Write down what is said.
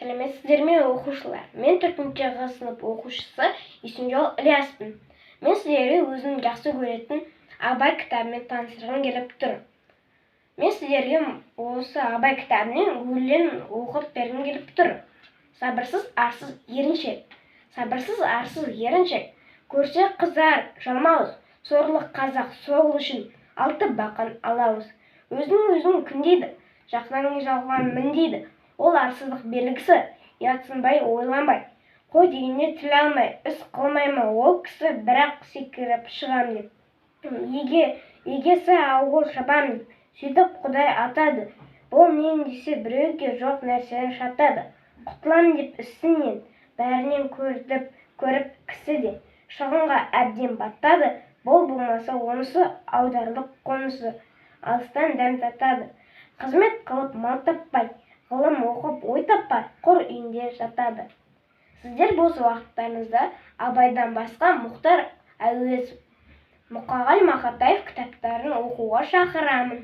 Сәлеметсіздер ме, оқушылар? Мен 4-гі сынып оқушысы Есенжол Ілияспын. Мен сіздерге өзім жақсы көретін Абай кітабымен таныстырғым келіп тұр. Мен сіздерге осы Абай кітабынан өлең оқып бергім келіп тұр. Сабырсыз арсыз еріншек, сабырсыз арсыз еріншек, көрсе қызар жалмауыз, сорлы қазақ сол үшін 6 бақан алауыз. Өзің күн дейді, жақыныңның жалған мін дейді. Ол арсыздық белгісі, ұятсынбай ойланбай, қой дегенде тіл алмай, іс қылмай ма ол кісі, бірақ секіріп шығам деп. Егесі ауыл шабам деп, сөйтіп Құдай атады. Бұл мен десе біреуге жоқ нәрсені шатады. Құтылам деп ісінен, бәрінен көріп кісі де, шығынға әбден баттады. Бұл болмаса онысы, аударылып қонысы, алыстан дәм татады. Қызмет қылып мал таппай, ғылым оқып ой таппай, құр үйінде жатады. Сіздер бос уақыттарыңызда Абайдан басқа Мұхтар Әуезов, Мұқағали Мақатаев кітаптарын оқуға шақырамын.